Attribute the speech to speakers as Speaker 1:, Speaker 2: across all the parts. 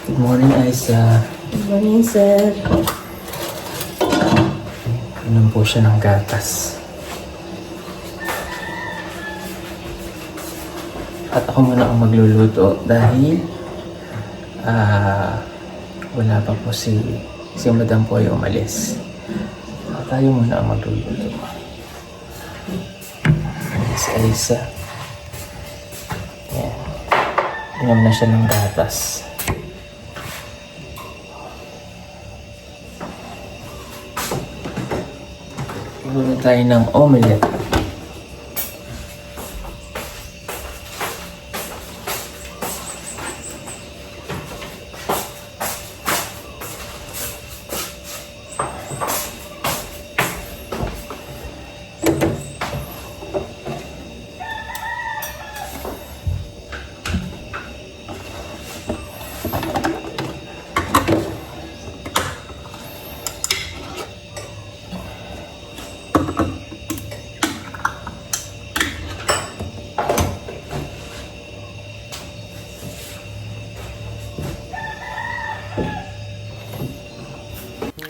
Speaker 1: Good morning, Aisa.
Speaker 2: Good morning, sir.
Speaker 1: Inom po siya ng gatas. At ako muna ang magluluto dahil wala pa po si Madam po ay umalis. At tayo muna ang magluluto. Si Aisa. Yan. Inom na siya ng gatas. Luto tayo ng omelette.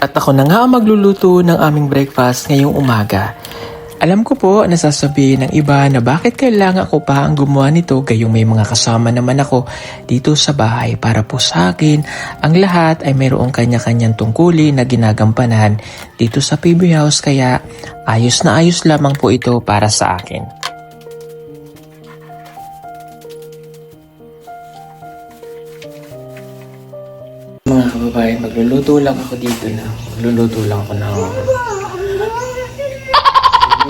Speaker 1: At ako na nga ang magluluto ng aming breakfast ngayong umaga. Alam ko po na sasabihin ng iba na bakit kailangan ko pa ang gumawa nito gayong may mga kasama naman ako dito sa bahay para po sa akin. Ang lahat ay mayroong kanya-kanyang tungkulin na ginagampanan dito sa PB House kaya ayos na ayos lamang po ito para sa akin. Mga kababayan, magluluto lang ako dito na. Magluluto lang ako ng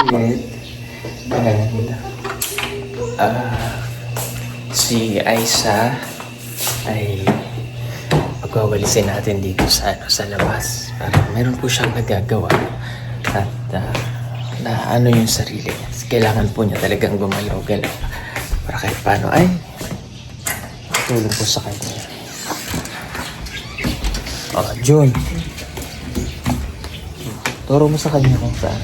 Speaker 1: omelette. And si Aisa ay pagwawalisin natin dito sa labas. Para meron po siyang nagagawa. At na ano yung sarili niya. Kailangan po niya talagang gumalaw-galaw. Para kahit paano ay tulong po sa kanya. Jun. Turo mo sa kanya kung saan.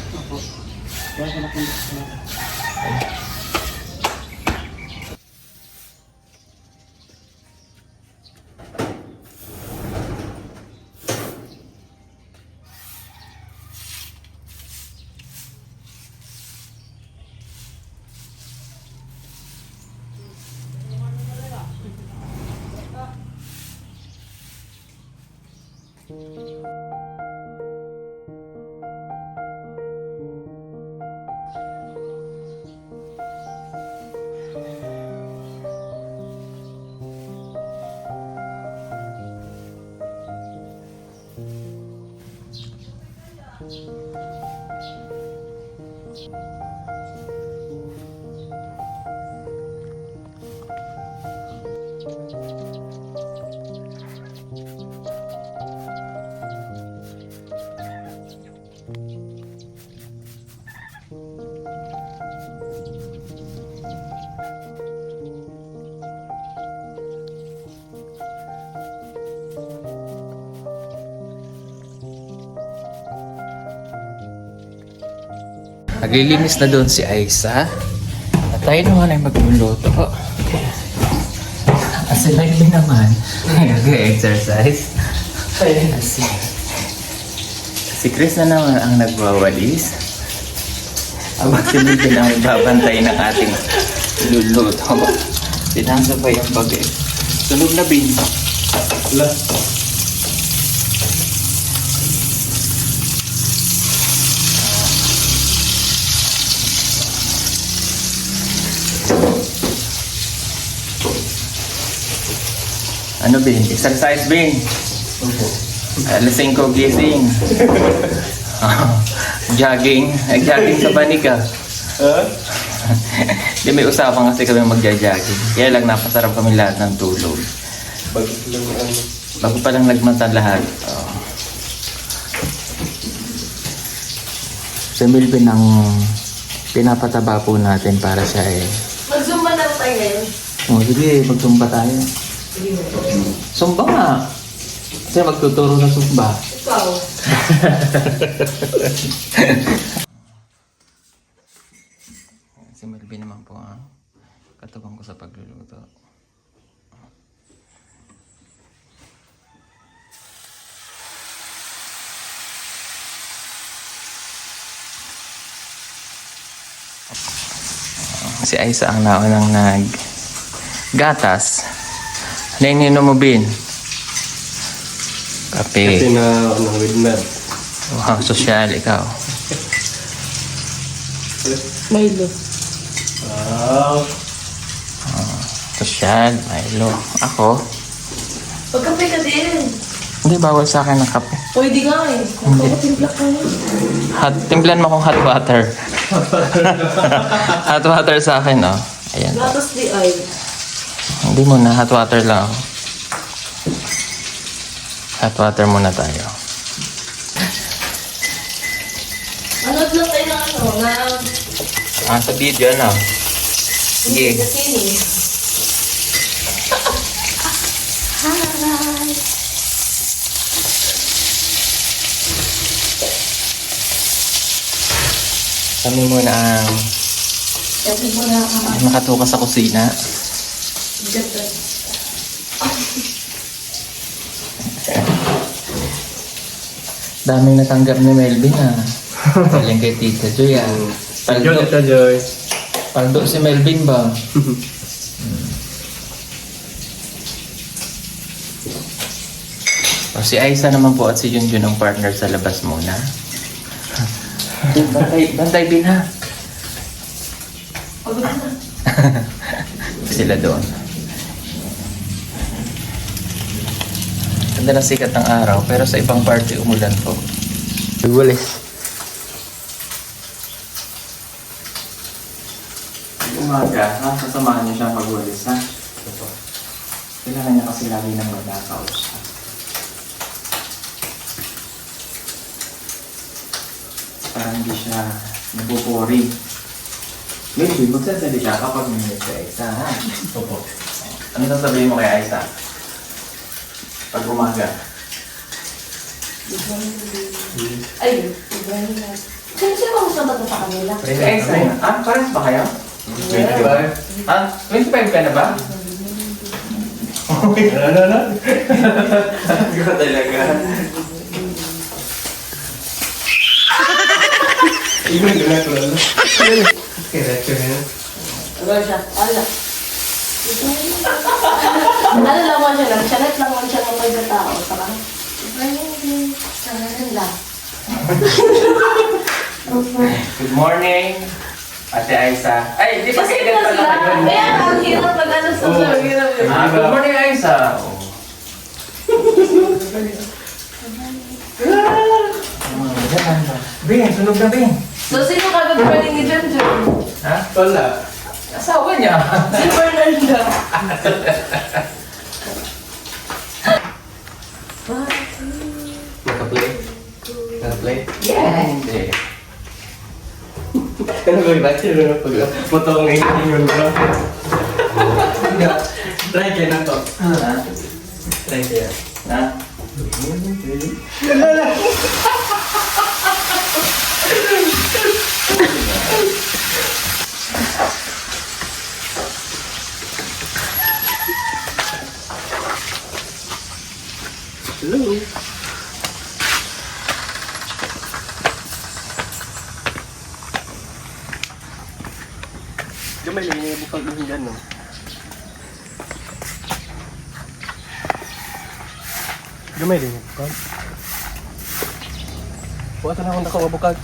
Speaker 1: Naglilinis na doon si Aisa. At tayo naman ay magluluto. At si Lily naman ay nag-exercise. Si Chris na naman ang nagwawalis. Abang si Lily na ang babantay ng ating luluto. Sinasa pa yung bagay. Sunog na bin. Ano bin? Exercise bin? Alas 5 gising. Jogging. Jogging sa banig ka. Di may usapan kasi kami magja-jogging. Kaya lang napasarap kami lahat ng tulog. Bago pa lang nagmata lahat. Si Milvin ang pinapataba po natin para siya eh.
Speaker 2: Mag-zumba na tayo ngayon.
Speaker 1: Sige, mag-zumba tayo. Zumba nga. Kasi magtuturo ng zumba.
Speaker 2: Ikaw.
Speaker 1: Si Melvin naman po katubang ko sa pagluluto. Si Aiza ang naunang gatas. Ano yung ininom mo, Bin? Kape.
Speaker 3: Kasi na with milk.
Speaker 1: Wow, sosyal ikaw.
Speaker 2: Milo.
Speaker 3: Wow.
Speaker 1: Sosyal, Milo. Ako?
Speaker 2: Pagkape ka din.
Speaker 1: Hindi, bawal sa akin ng kape.
Speaker 2: Pwede nga eh. Magpapatimpla ka na.
Speaker 1: Timplan mo akong hot water. Hot water sa akin, oh. Ayan.
Speaker 2: Gatas di ay.
Speaker 1: Hindi muna, hot water lang ako. Hot water muna tayo.
Speaker 2: Ano lang tayo ng ano, na...
Speaker 1: Sa video, ano? Sige.
Speaker 2: Kasi eh. Hi!
Speaker 1: Kami muna ang
Speaker 2: Kasi mo na ka.
Speaker 1: makatuka sa kusina. Daming natanggap ni Melvin, ah. Galing kay Tita Joy, ah.
Speaker 3: Joy, ito Joy.
Speaker 1: Paldo si Melvin ba? O, si Aiza naman po at si Junjun ang partner sa labas muna. Bantay Bin, ha?
Speaker 2: Pagod na.
Speaker 1: Sila doon. Ganda ng sikat ng araw, pero sa ibang party umulan po.
Speaker 3: Nagwalis.
Speaker 1: Umaga, ha? Sasamahan niyo siya magwalis, ha? Kailangan niya kasi lagi nang magkakausap. Para hindi siya nabupuri. Maybe, magsasabi siya kapag may sa Aiza, ha? Opo. Ano sasabihin mo kay Aiza? Pag umaga.
Speaker 2: Ay, Ibrahim na. Sino ba gusto ba ito sa kanila?
Speaker 1: Si Aiza, parang ba kayo? 25. 25 ka na ba?
Speaker 3: Ano?
Speaker 1: Ikaw talaga.
Speaker 3: Iba yung natural. Kiretso na yan.
Speaker 2: Ano siya? Ala. Ano lang mo siya lang? Chalet lang mo siya kapag na tao. Parang, Ibrahim, sanaran lang.
Speaker 1: Good morning, Ate Aiza. Ay, di ba
Speaker 2: Kasi
Speaker 1: kailan
Speaker 2: na
Speaker 1: pala
Speaker 2: sila.
Speaker 1: kayo?
Speaker 2: Kaya ang hirap mag-ano sa hirap.
Speaker 1: Good morning, Aiza. Bing, sunog na Bing.
Speaker 2: So, sino ka good ni Junjun?
Speaker 1: Ha?
Speaker 3: Wala.
Speaker 1: Asawa niya.
Speaker 2: Si Fernanda.
Speaker 1: Naka-play? Naka-play?
Speaker 2: Yes.
Speaker 1: Hindi.
Speaker 3: Ano ba yung batch? Ano pag potong yung bro? Try kayo na to.
Speaker 1: Ha?
Speaker 3: Try kayo.
Speaker 1: Ha?
Speaker 3: Hello. Gamay lang yung bukal mo dyan, no? Gamay din yung bukal. Buwatan na akong nakawabukal.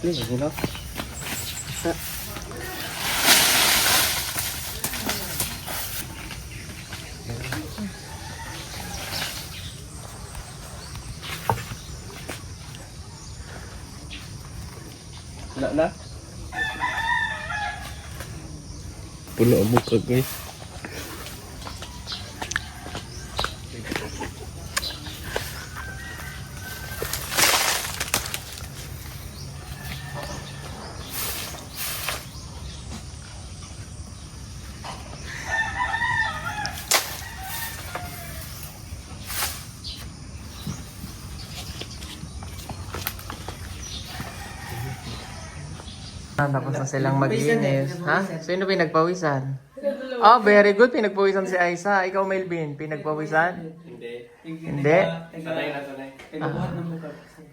Speaker 3: Ini you know. Wala na. Puno ang muka, guys.
Speaker 1: Tapos na silang maglinis. Ha? Sino pinagpawisan? Oh, very good. Pinagpawisan si Aisa. Ikaw, Melvin, pinagpawisan? Hindi.
Speaker 3: Sanay na sanay.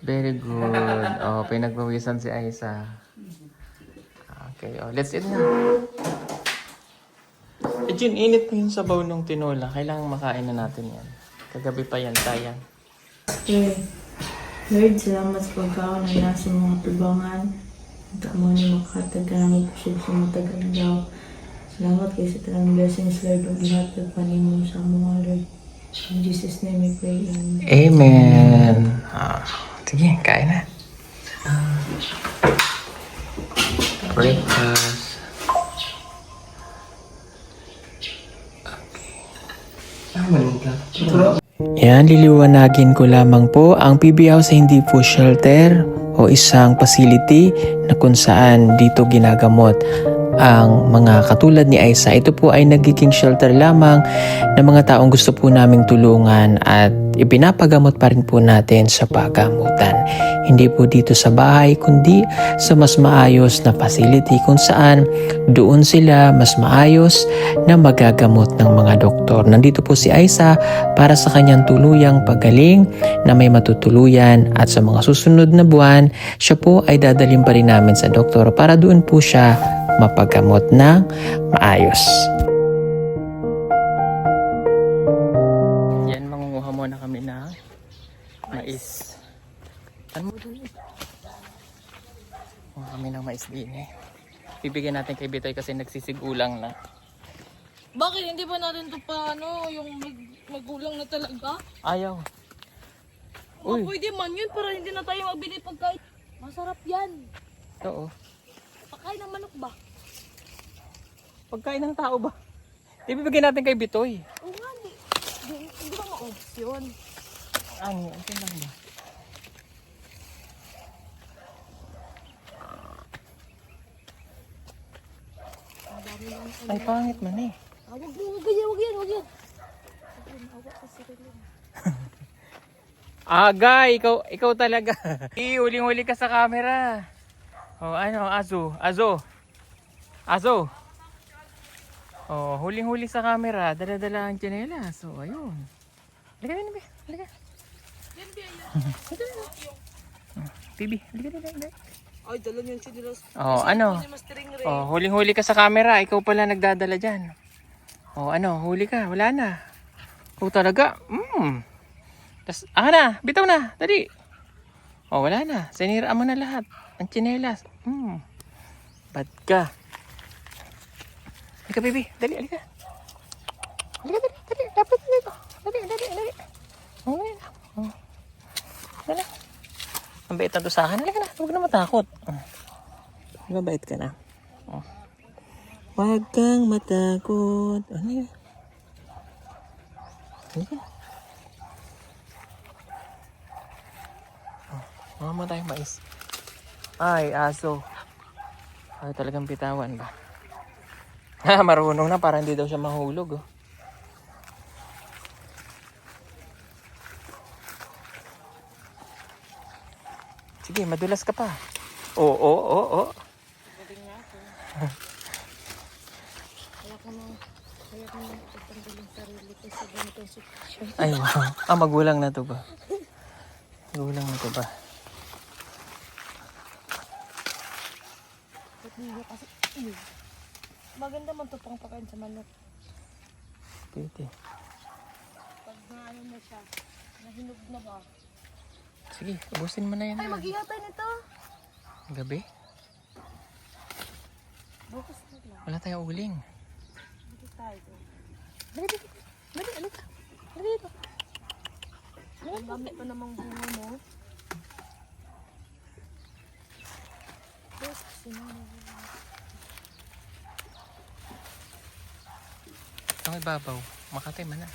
Speaker 1: Very good. Oh, pinagpawisan si Aisa. Okay, oh, let's eat na. Eh, Jun, init pa yung sabaw ng tinola. Kailangan makain na natin yan. Kagabi pa yan, sayang.
Speaker 4: Okay. Lord, salamat sa pagkaon na nasa mga tubangan. Ito mo na makatagamit ko siya sa matagal daw. Salamat kayo sa talang blessings, Lord. Huwag lahat pagpanin mo sa mga Lord. In Jesus' name we pray. Amen.
Speaker 1: Amen. Ah, sige, kain na. Breakfast. Yan, liliwanagin ko lamang po, ang PB House ay hindi po shelter o isang facility na kung saan dito ginagamot ang mga katulad ni Aisa. Ito po ay nagiging shelter lamang ng mga taong gusto po naming tulungan at ipinapagamot pa rin po natin sa paggamutan. Hindi po dito sa bahay kundi sa mas maayos na facility kung saan doon sila mas maayos na magagamot ng mga doktor. Nandito po si Aisa para sa kanyang tuluyang paggaling na may matutuluyan at sa mga susunod na buwan, siya po ay dadalhin pa rin namin sa doktor para doon po siya mapagamot ng maayos. Yan, mangunguha muna kami na mais. Ano mo doon? Mangunguha kami ng mais din eh. Bibigyan natin kay Bitoy kasi nagsisigulang na.
Speaker 2: Bakit hindi ba natin ito pa yung magulang na talaga?
Speaker 1: Ayaw. Uy.
Speaker 2: Pwede man yun para hindi na tayo magbili pagkain. Masarap yan.
Speaker 1: Oo.
Speaker 2: Pagkain ng manok ba?
Speaker 1: Pagkain ng tao ba? Ibibigyan natin kay Bitoy.
Speaker 2: Oo nga, hindi ba ma-option?
Speaker 1: Ano? Okay lang ba? Ay, pangit man eh.
Speaker 2: Wag yan. Wag yan.
Speaker 1: Aga, ikaw talaga. Huling-huli ka sa camera. Oh, ano, Azo. Oh, huling-huli sa camera, dala-dala ang tsinelas. So, ayun. Halika na, halika. Bibi, halika.
Speaker 2: Ay, dala niyo yung sinilas.
Speaker 1: Oh, ano? Oh, huling-huli ka sa camera, ikaw pala nagdadala diyan. Oh, ano, huli ka, wala na. Oh, talaga? Tas, na, bitaw na, dali. Oh, wala na. Siniraan mo na lahat. Ang tsinelas. Bad ka. Halika, baby. Dali, halika. Halika, dali. Dapat dito. Dali. Oh, dali. Ang bait na to sa akin. Halika na. Huwag na matakot. Mabait ka na. Oh. Huwag kang matakot. Ano yun? Halika na. Mama tayo mais. Ay, aso. Ay, talagang bitawan ba? Ha, marunong na para hindi daw siya mahulog. Oh. Sige, madulas ka pa. Oo.
Speaker 2: Kaya ko nang pagtanggalin sarili ko sa ganitong sitwasyon.
Speaker 1: Ay, wow. Magulang na to ba? Magulang na to ba?
Speaker 2: Kasi, maganda man ito pang pakain sa manok.
Speaker 1: Pwede.
Speaker 2: Pag naano na siya, nahinog na ba?
Speaker 1: Sige, ubusin mo na yan.
Speaker 2: Ay, mag-ihatay nito.
Speaker 1: Gabi?
Speaker 2: Bukas na lang.
Speaker 1: Wala tayong uling.
Speaker 2: Dito tayo.
Speaker 1: Dali dito.
Speaker 2: Ang dami pa namang bunga mo.
Speaker 1: Ang ibabaw, makatay man na.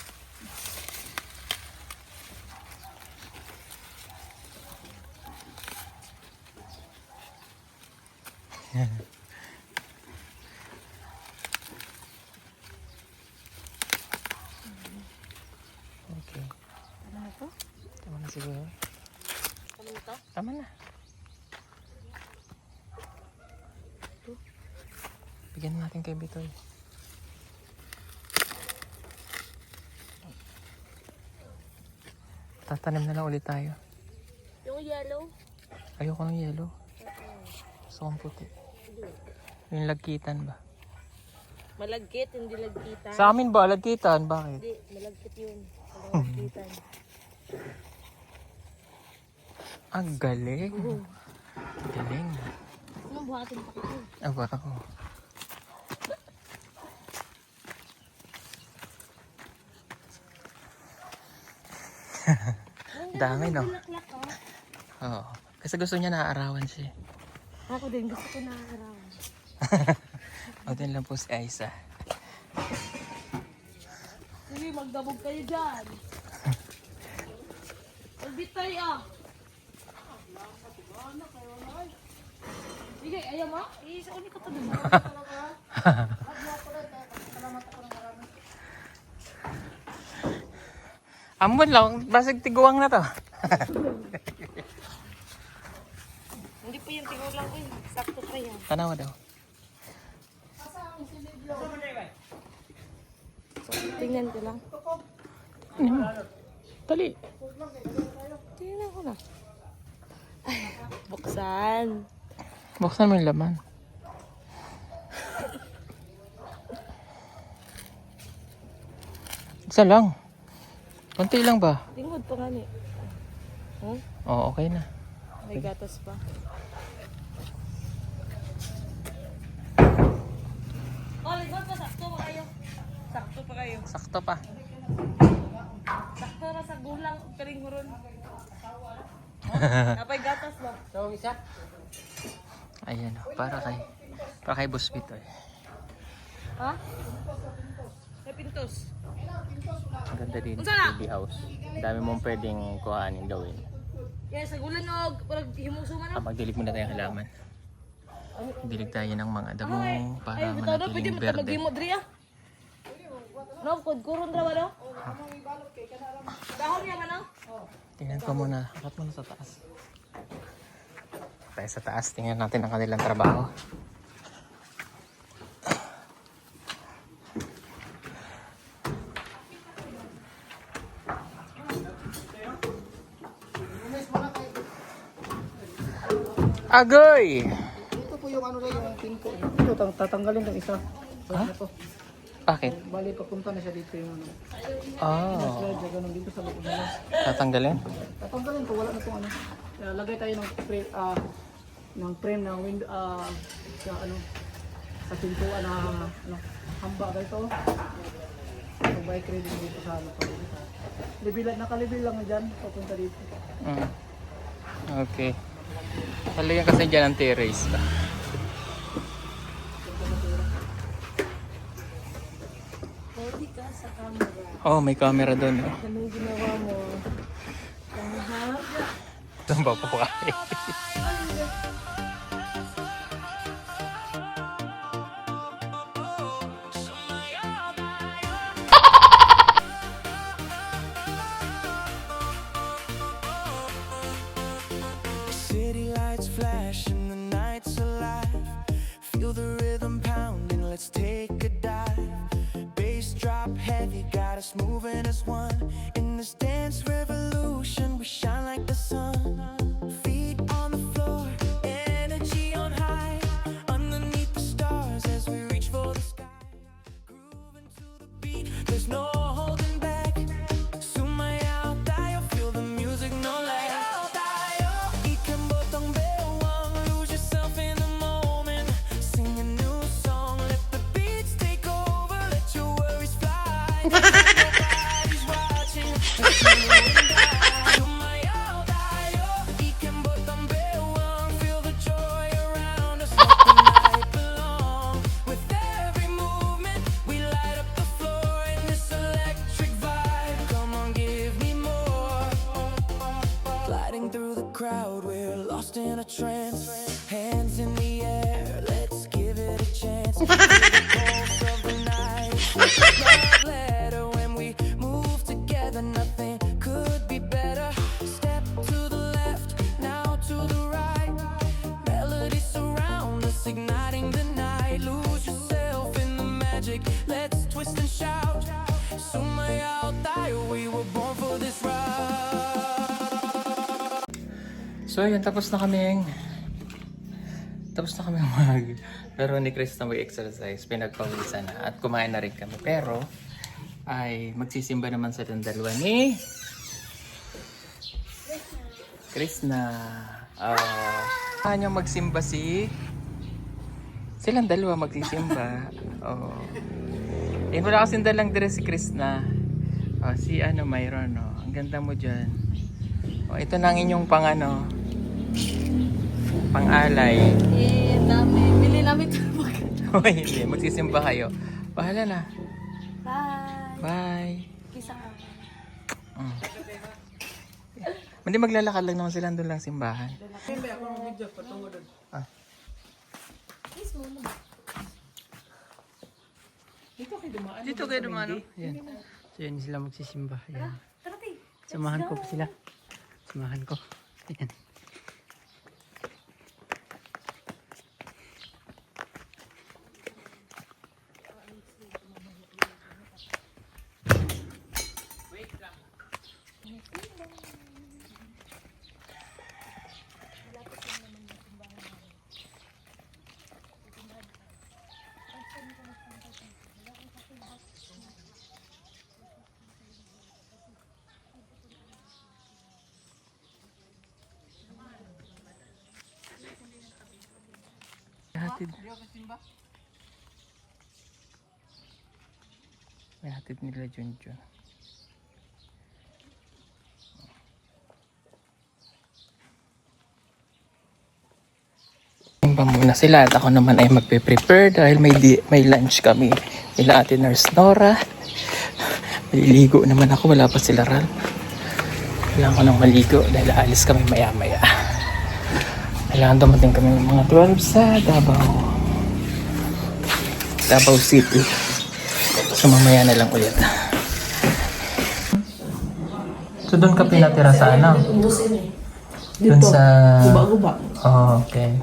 Speaker 1: Okay.
Speaker 2: Tama na to?
Speaker 1: Tama na siguro.
Speaker 2: Tama na to?
Speaker 1: Tama na. Bigyan natin kay Bitoy. Tatanim na lang ulit tayo.
Speaker 2: Yung yellow?
Speaker 1: Ayoko ng yellow. Gusto kong puti. Yung lagkitan ba?
Speaker 2: Malagkit, hindi lagkitan.
Speaker 1: Sa amin ba? Lagkitan? Bakit?
Speaker 2: Hindi, malagkit yun. Malagkitan.
Speaker 1: Ang galing. Galing.
Speaker 2: Anong buhatin pa kayo?
Speaker 1: Aba ako. Dami no?
Speaker 2: Bulaklak ka.
Speaker 1: Oo. Kasi gusto niya naaarawan siya.
Speaker 2: Ako din, gusto ko nakakarawan.
Speaker 1: O din lang po si Aiza.
Speaker 2: Sige, magdabog kayo dyan. Magbitay ah. Sige, ayaw mo? Isauni ko to dun.
Speaker 1: Ambon lang, basig tiguang na to.
Speaker 2: Hindi pa yung tigulang ko eh. Sakto pa yan.
Speaker 1: Tanawa daw.
Speaker 2: Tingnan ko lang.
Speaker 1: Dali.
Speaker 2: Tingnan ko na. Ay, buksan.
Speaker 1: Buksan mo yung laman. Isa lang. Konti lang ba?
Speaker 2: Tingod pa nga ni. Hmm?
Speaker 1: Oo, okay na.
Speaker 2: May gatas pa. Oh, ligod pa. Sakto pa kayo. Sakto pa kayo.
Speaker 1: Sakto pa.
Speaker 2: Sakto na sa gulang. Karing huron. Napay gatas ba? So, isa?
Speaker 1: Ayan o, para kay Boss Bitoy.
Speaker 2: Ha? May pintos.
Speaker 1: Ang ganda din,
Speaker 2: Unsa na?
Speaker 1: baby house. Ang dami mong pwedeng kuhaanin gawin.
Speaker 2: Yes, sa gulan og parang himuso man.
Speaker 1: Magdilig muna tayong halaman. Dilig tayo ng mga damo para
Speaker 2: Ay, bitaw na pwede
Speaker 1: manatiling
Speaker 2: mo
Speaker 1: berde.
Speaker 2: magimo diri ah. No, kod kuron ra ba no? Dahon niya man no?
Speaker 1: Tingnan ko muna. Akat muna sa taas. Tayo sa taas. Tingnan natin ang kanilang trabaho. Agoy!
Speaker 3: Ito po yung ano na yung pinto. Ito, tatanggalin ng isa.
Speaker 1: Ha?
Speaker 3: Ito.
Speaker 1: Bakit?
Speaker 3: Bali, papunta na siya dito yung ano.
Speaker 1: Oh,
Speaker 3: Slide, ganun dito sa loob nila.
Speaker 1: tatanggalin?
Speaker 3: Tatanggalin ko, wala na itong ano. Kaya lagay tayo ng frame ng window, sa ano, sa pintuan na ano, hamba ganito. Yung bike ready dito sa ano. Nakalibil lang dyan, papunta dito.
Speaker 1: Mm. Okay. Talagang kasi dyan ang terrace ba?
Speaker 2: Pwede ka sa camera.
Speaker 1: Oh, may camera doon. Oh.
Speaker 2: Anong ginawa mo? Tanghap.
Speaker 1: Saan ba po kayo?
Speaker 5: City lights flash and the night's alive. Feel the rhythm pounding, let's take a dive. Bass drop heavy, got us moving as one. In this dance revolution, we shine like the sun. Feet on the floor, energy on high. Underneath the stars as we reach for the sky. Grooving to the beat, there's no holding back. Sumaya tayo, feel the music, no lag. Ikan botong bewang, lose yourself in the moment. Sing a new song, let the beats take over, let your worries fly. Nobody's watching, just you and I. Sumaya tayo, ikan botong bewang, feel the joy around us, let the night belong. With every movement, we light up the floor in this electric vibe. Come on, give me more. Gliding through the crowd, we're lost in a trance. Hands in the air, let's give it a chance. Feel the pulse of the night. Love letter when we move together, nothing could be better. Step to the left, now to the right. Melodies surround us, igniting the night. Lose yourself
Speaker 1: So yun, tapos na kami pero ni Chris na mag-exercise, pinagpawisan na at kumain na rin kami. Pero ay magsisimba naman sa dalawa ni Chris na kanya magsimba silang dalawa magsisimba. Oh. Eh, wala kasing dalang dress si Chris na. Oh, si Myron, oh. Ang ganda mo dyan. Oh, ito na ang inyong pang-alay.
Speaker 2: Eh, dami. Bili namin ito.
Speaker 1: Oh, hindi. Magsisimba kayo. Bahala na.
Speaker 2: Bye.
Speaker 1: Bye.
Speaker 2: Kisa ka.
Speaker 1: Hindi, maglalakad lang naman sila. Doon lang simbahan. Ah. Dito kayo dumaan. Yan.
Speaker 6: So yun sila magsisimba. Ayan. Samahan ko pa sila. Samahan ko. Ayan.
Speaker 1: May hatid nila Junjun. Simba muna sila at ako naman ay magpe-prepare dahil may lunch kami. Nila Ate Nurse Nora. Maliligo naman ako, wala pa sila Ral. Kailangan ko nang maligo dahil alis kami maya-maya. Kailangan dumating kami ng mga 12 sa Davao City. So mamaya na lang ulit. So doon ka pinatira sa Doon sa...
Speaker 4: Guba-guba.
Speaker 1: Oh, okay.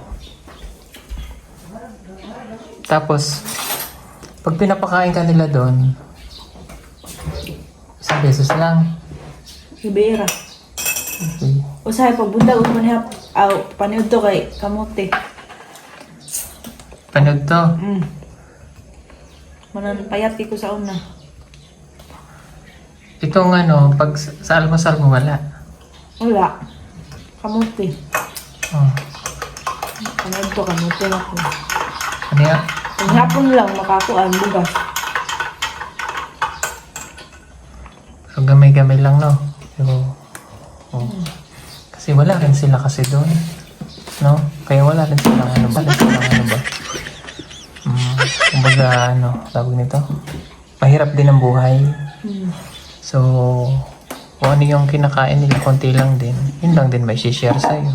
Speaker 1: Tapos, pag pinapakain ka nila doon, isang beses lang.
Speaker 4: Ibera.
Speaker 1: Okay.
Speaker 4: Usahay pagbundag ug manhap paniud to kay kamote.
Speaker 1: Panood to.
Speaker 4: Manan payat ko sa una.
Speaker 1: Itong pag sa almusal mo wala.
Speaker 4: Wala. Kamote.
Speaker 1: Oh.
Speaker 4: Paniud to kamote ako.
Speaker 1: Ano yan?
Speaker 4: Ang hapon lang makakuan bugas.
Speaker 1: So gamay-gamay lang, no? So, oh. Kasi wala rin sila kasi doon. No? Kaya wala rin sila ba? Kumbaga, tawag nito? Mahirap din ang buhay. So, kung ano yung kinakain nila, konti lang din. Yun lang din may share sa'yo.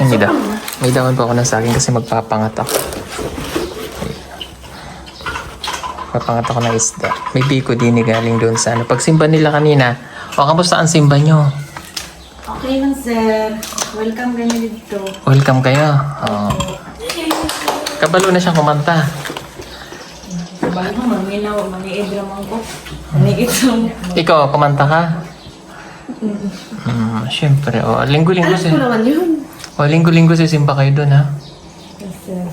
Speaker 1: Hindi daw. May dawon pa ako ng saging kasi magpapangat ako. Papangat ako ng isda. May biko din galing doon sa Pagsimba nila kanina, kamusta ang simba nyo?
Speaker 4: Okay lang sir. Welcome kayo dito.
Speaker 1: Welcome kayo. Oh. Kabalo na siyang kumanta.
Speaker 4: Bago maminaw, maniidra man ko. Maniidra.
Speaker 1: Ikaw, kumanta ka? Siyempre. Linggo-linggo
Speaker 2: Alam ko naman yun.
Speaker 1: linggo-linggo sisimba kayo doon, ha?
Speaker 4: Yes sir.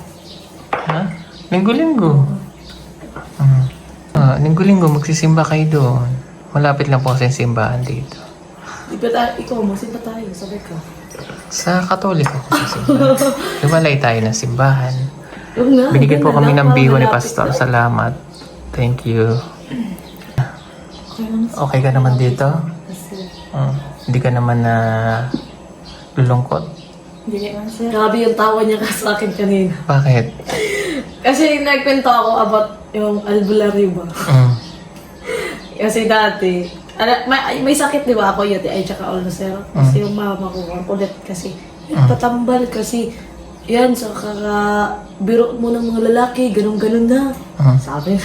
Speaker 1: Ha? Linggo-linggo. Linggo-linggo magsisimba kayo doon. Malapit lang po kasi yung simbahan dito.
Speaker 2: Ikaw, magsimba tayo. Sabay ka.
Speaker 1: Sa Katoliko kasi simbahan. Lumalay tayo ng simbahan.
Speaker 2: Huwag na.
Speaker 1: Binigyan po kami ng biho ni
Speaker 2: Malapit
Speaker 1: Pastor.
Speaker 2: na.
Speaker 1: Salamat. Thank you. Okay ka naman dito?
Speaker 4: Yes sir.
Speaker 1: Hindi ka naman na lulungkot?
Speaker 4: Dili man sir.
Speaker 2: Grabe yung tawa niya sa akin kanina.
Speaker 1: Bakit?
Speaker 2: Kasi nagkwento ako about yung albularyo ba? Kasi dati, may sakit di ba ako yun, ay tsaka ulcer. Kasi yung mama ko, ang kulit kasi, patambal kasi, yan, sa biro mo ng mga lalaki, ganun-ganun na. Sabi,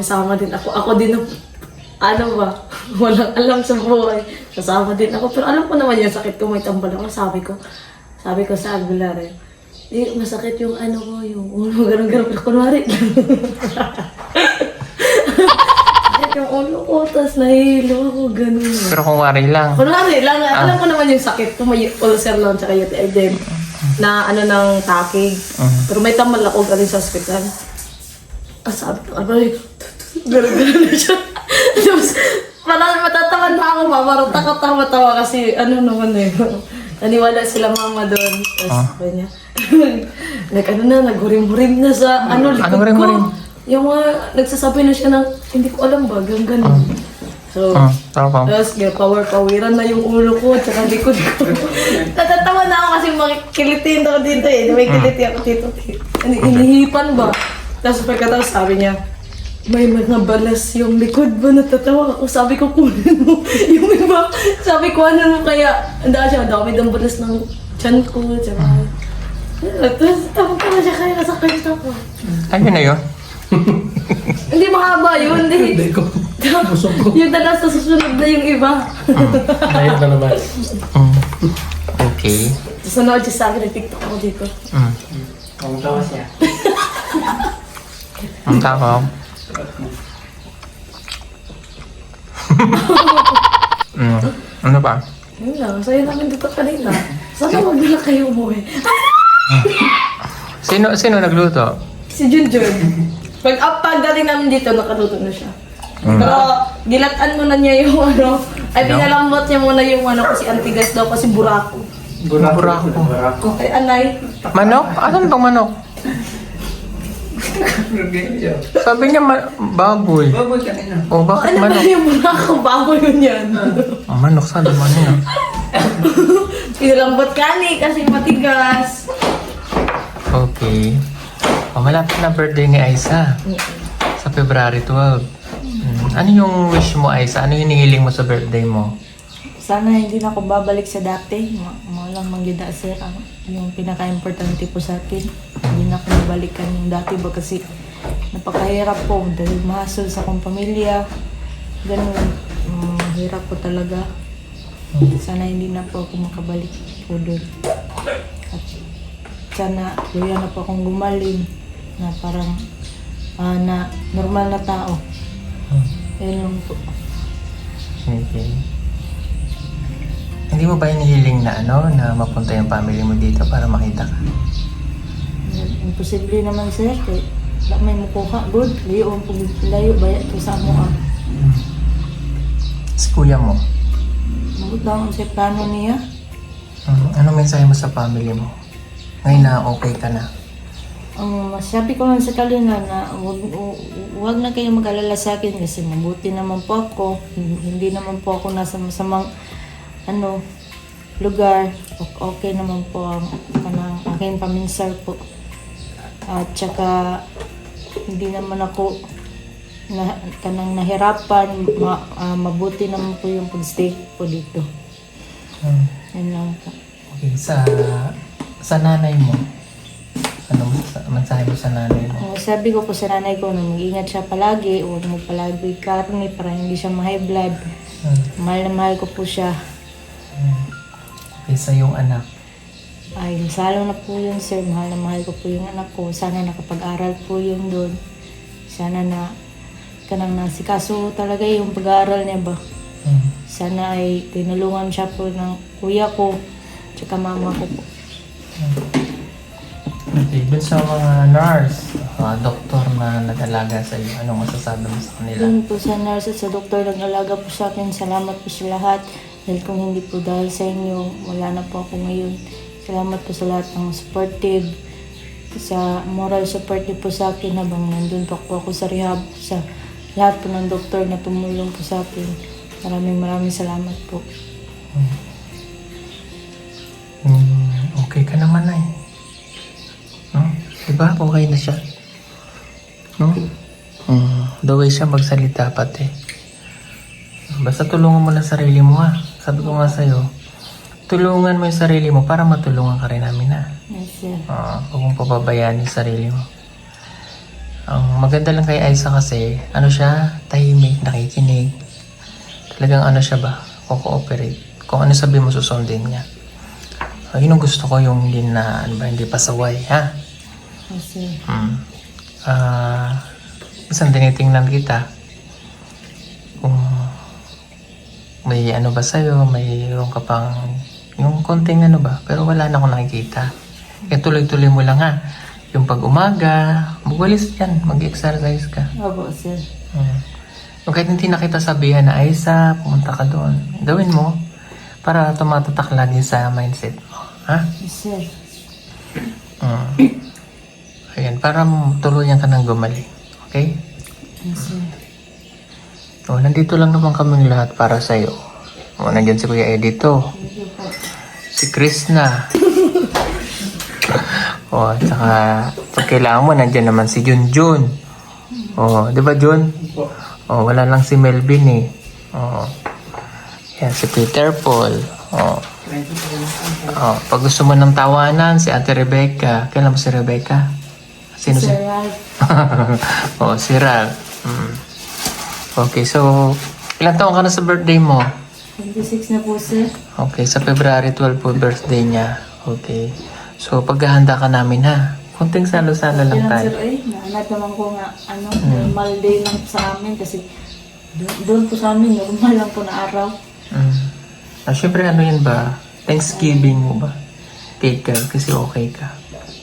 Speaker 2: sama din ako. Ako din, walang alam sa buhay. Kasama din ako. Pero alam ko naman yung sakit ko, may tambal ako. Sabi ko sa albularyo, masakit yung ko, yung ganun-ganun. Kunwari. tapos nahihilo ako, ganun.
Speaker 1: Pero kung wari lang.
Speaker 2: Kunwari lang, alam ko naman yung sakit ko, may ulcer lang, tsaka UTI din. Na ano ng takig. Pero may tamal ako galing sa hospital. Sabi ko, gano'n na siya. Tapos, matatawa na ako, parang takot-tawa kasi ano naman eh. Naniwala sila mama doon. Tapos sabi niya, naghurim-hurim na sa likod ko.
Speaker 1: hurim-hurim?
Speaker 2: Yung mga, nagsasabi na siya ng, hindi ko alam ba, ganun. So,
Speaker 1: Tama.
Speaker 2: tapos pawiran na yung ulo ko, tsaka likod ko. Natatawa na ako kasi makikilitin ako dito eh. May kiliti ako dito. Inihipan ba? Tapos pagkatapos sabi niya, may mga balas yung likod ba? Natatawa ako. Sabi ko, kunin mo. Yung iba, sabi ko, ano mo kaya? Anda siya, dami ng balas ng tiyan ko. Tsaka, tapos tama siya kaya nasakit ako.
Speaker 1: Ayun na yun.
Speaker 2: Hindi mahaba yun, hindi. Yung dalas sa susunod na yung iba.
Speaker 3: Ayun na naman.
Speaker 1: Okay.
Speaker 2: Susunod siya sa akin, nag-tiktok ako dito.
Speaker 6: Ang tawa siya.
Speaker 1: Ang tawag. Ano ba?
Speaker 2: Yun lang, sa'yo namin dito kanina. Sana wag na kayo umuwi.
Speaker 1: Sino nagluto?
Speaker 2: Si Junjun. Pagdating namin dito, nakaluto na siya. Pero gilatan mo na niya yung ay pinalambot niya muna yung kasi antigas daw kasi burako.
Speaker 1: Burako.
Speaker 2: Ay, anay.
Speaker 1: Manok? Asan bang manok? Sabi niya baboy.
Speaker 6: Baboy kanina.
Speaker 1: O bakit
Speaker 2: Ano ba
Speaker 1: manok?
Speaker 2: yung burako? Bago yun yan.
Speaker 1: Manok sa naman yun.
Speaker 2: Pinalambot kani kasi matigas.
Speaker 1: Okay. Malapit na birthday ni Aiza. Sa February 12. Ano yung wish mo, Aiza? Ano yung hinihiling mo sa birthday mo?
Speaker 4: Sana hindi na ako babalik sa dati. Walang manggida sir. Yung pinaka-importante po sa akin. Hindi na ako mabalikan yung dati ba kasi napakahirap po dahil mahasol sa akong pamilya. Ganun. Hirap po talaga. Sana hindi na po ako makabalik po doon. At sana kuya na po akong gumaling na parang na normal na tao. Yun lang po.
Speaker 1: Okay. Hindi mo ba hinihiling na na mapunta yung family mo dito para makita ka?
Speaker 4: Imposible naman sir. Kaya may mukuha. Good. Layo ba yan? Sa mo
Speaker 1: Si kuya mo?
Speaker 4: Magutang sa plano niya.
Speaker 1: Ano mensahe mo sa family mo? Ngayon na okay ka na.
Speaker 4: Sabi ko lang sa kanila na wag na kayo mag-alala sa akin kasi mabuti naman po ako. Hindi naman po ako nasa masamang lugar. Okay naman po ang aking paminsar po. At saka hindi naman ako nahirapan. Mabuti naman po yung pag-stay po dito. Yan lang po.
Speaker 1: Okay, sa nanay mo, ano mensahe mo sa nanay mo?
Speaker 4: Sabi ko po sa nanay ko na mag-ingat siya palagi, huwag mo palagi karne para hindi siya ma-high blood. Mahal na mahal ko po siya.
Speaker 1: Okay, sa yung anak.
Speaker 4: Ay, salo na po yun sir, mahal na mahal ko po yung anak ko. Sana nakapag-aral po yun doon. Sana na kanang nasikaso talaga yung pag-aaral niya ba. Sana ay tinulungan siya po ng kuya ko tsaka mama ko po.
Speaker 1: Okay, dun sa mga nurse, doktor na nag-alaga sa iyo, anong masasabi mo sa kanila?
Speaker 4: Yun po sa nurse at sa doktor nag-alaga po sa akin. Salamat po sa lahat. Dahil kung hindi po dahil sa inyo, wala na po ako ngayon. Salamat po sa lahat ng supportive, sa moral support niyo po sa akin habang nandun po ako sa rehab, sa lahat po ng doktor na tumulong po sa akin. Maraming salamat po.
Speaker 1: Okay ka naman na eh. No? Diba? Okay na siya. No? The way siya magsalita pati. Basta tulungan mo na sarili mo ha. Sabi ko nga sa'yo, tulungan mo yung sarili mo para matulungan ka rin namin ha.
Speaker 4: Yes, sir.
Speaker 1: Huwag mong pababayaan yung sarili mo. Ang maganda lang kay Aiza kasi, siya, tahimik, nakikinig. Talagang siya ba, ko-cooperate. Kung ano sabi mo, susundin niya. Yun ang gusto ko, yung hindi na, hindi pasaway, ha?
Speaker 4: Yes, sir.
Speaker 1: Isang tinitingnan kita. Kung may ano ba sa'yo, mayroon ka pang yung konting ano ba, pero wala na akong nakikita. Kaya tuloy-tuloy mo lang ha. Yung pag umaga, magwalis yan, mag-exercise ka.
Speaker 4: Opo, sir.
Speaker 1: Yung kahit hindi na kita sabihan na, Aisa, pumunta ka doon. Gawin mo para tumatatak lagi sa mindset mo. Ha?
Speaker 4: Yes, sir.
Speaker 1: Ayan, para tuluyan ka ng gumaling. Okay?
Speaker 4: Yes, sir.
Speaker 1: Nandito lang naman kami lahat para sa'yo. Nandiyan si Kuya Eddie to. Si Krishna. Tsaka pag kailangan mo, nandiyan naman si Junjun. Di ba Jun? Wala lang si Melvin eh. Yan, si Peter Paul. Pag gusto mo ng tawanan, si Ate Rebecca. Kailan mo si Rebecca? Sino si?
Speaker 4: Sir Ralph.
Speaker 1: Si Ralph. Okay, so ilang taon ka na sa birthday mo?
Speaker 4: 26 na po, sir.
Speaker 1: Okay, sa February 12 po birthday niya. Okay. So paghahanda ka namin ha. Kunting salo-salo lang
Speaker 4: Yan,
Speaker 1: tayo.
Speaker 4: sir, naanad naman ko nga, normal day lang sa amin kasi doon po sa amin, normal lang po na araw.
Speaker 1: Siyempre ano yan ba? Thanksgiving mo ba? Take ka kasi okay ka.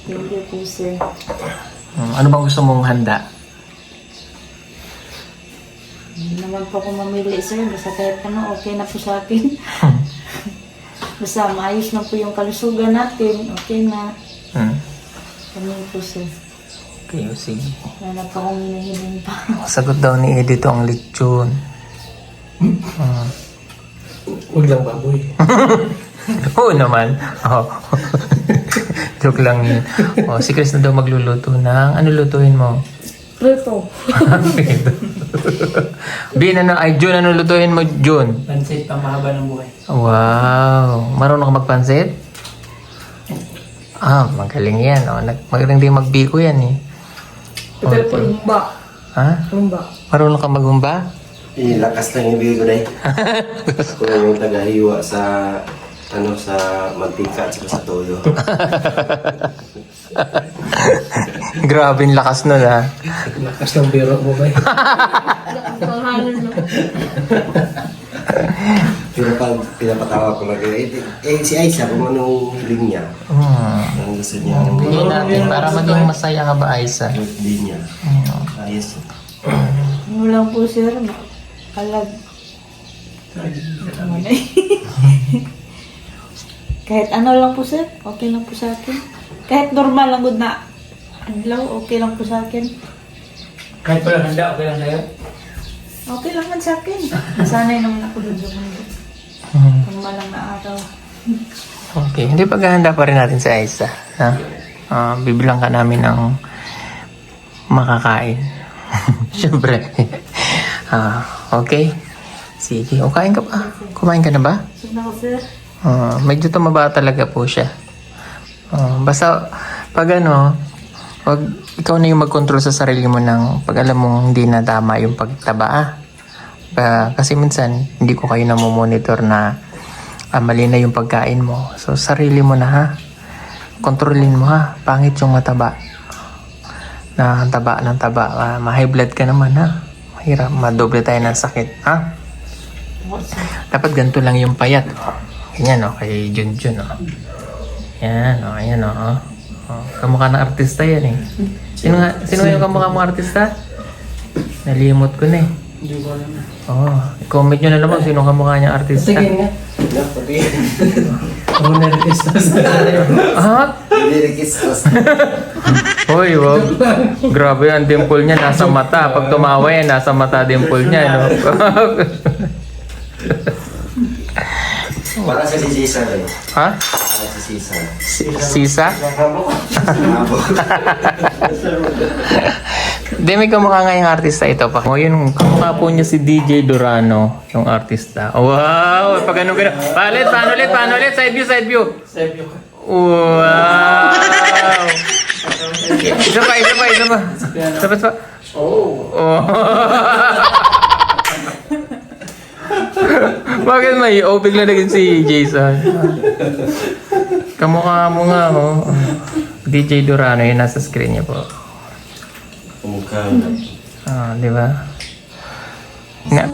Speaker 4: Thank you po, sir.
Speaker 1: Ano bang gusto mong handa?
Speaker 4: Hindi naman po ako mamili, sir. Basta kahit ano, okay na po sa akin. Basta maayos na po yung kalusugan natin. Okay na. Kami po, sir.
Speaker 1: Okay, sige.
Speaker 4: Wala pa akong hinahiling pa.
Speaker 1: Sagot daw ni Eddie to ang lechon.
Speaker 6: Huwag lang baboy.
Speaker 1: Oo naman. Joke lang yun. Si Chris na daw magluluto ng... Ano lutuin mo?
Speaker 2: Prito.
Speaker 1: Bin, Jun, ano lutuin mo, Jun?
Speaker 6: Pansit, pamahaba ng buhay.
Speaker 1: Wow. Marunong ka magpansit? Magaling yan. Magaling din magbiko yan eh.
Speaker 2: Ito po rumba.
Speaker 1: Ha?
Speaker 2: Rumba.
Speaker 1: Marunong ka magumba?
Speaker 7: Lakas lang yung bigay ko na Ako lang yung tagahiwa sa sa mantika at sa toyo.
Speaker 1: Grabe yung lakas nun ha.
Speaker 6: Lakas ng biro mo ba?
Speaker 2: Panghalan na.
Speaker 7: Pero pag pinapatawa ko lang, si Aisa, kung anong hiling niya, ang gusto niya,
Speaker 1: Bigyan natin para maging masaya ka ba, Aisa?
Speaker 7: birthday niya. Ayos.
Speaker 4: Ano lang po, sir. Kalag. Kahit ano lang po, sir. Okay lang po sa akin. Kahit normal lang good na adlaw, okay lang po sa akin.
Speaker 6: Kahit pala handa, okay lang sa'yo?
Speaker 4: Okay lang man sa akin. Nasanay naman ako doon sa mundo. Normal lang na araw.
Speaker 1: Okay, hindi paghahanda pa rin natin si Aisa. Ha? Bibilang ka namin ng makakain. Siyempre. Okay. Sige, kain ka pa. Kumain ka na ba?
Speaker 4: So na ako, sir.
Speaker 1: Medyo tumaba talaga po siya. Basta pag wag ikaw na yung mag-control sa sarili mo ng pag alam mong hindi na tama yung pagtaba. Kasi minsan hindi ko kayo namomonitor na mali na yung pagkain mo. So sarili mo na ha. Kontrolin mo ha. Pangit yung mataba. Na taba ng taba. Ma-high blood ka naman ha. Mahirap. Madoble tayo ng sakit. Ha? Dapat ganito lang yung payat. Ganyan kay Junjun Yan ayan kamukha ng artista yan eh. Sino yung kamukha mong artista? Nalimot ko na eh.
Speaker 6: Hindi ko alam na.
Speaker 1: Comment nyo na naman sino kamukha niyang artista.
Speaker 6: Sige nga. Owner Christos.
Speaker 7: Nilirikistos.
Speaker 1: Hoy, wag. Grabe ang dimple niya nasa mata. Pag tumawa yan, nasa mata dimple niya. No?
Speaker 7: Para sa si Cesar
Speaker 1: Ha?
Speaker 7: Para sa si Cesar.
Speaker 1: Sisa? Hindi, may kamukha nga yung artista ito pa. Yun, kamukha po niya si DJ Durano, yung artista. Wow! Pag ganun. Paano ulit? Side view.
Speaker 6: Save you.
Speaker 1: Wow! Isa pa. Oh. Bakit may bigla na si Jason? Kamukha mo nga DJ Durano, yun nasa screen niya po.
Speaker 7: Kumukha.
Speaker 1: Di ba? Na,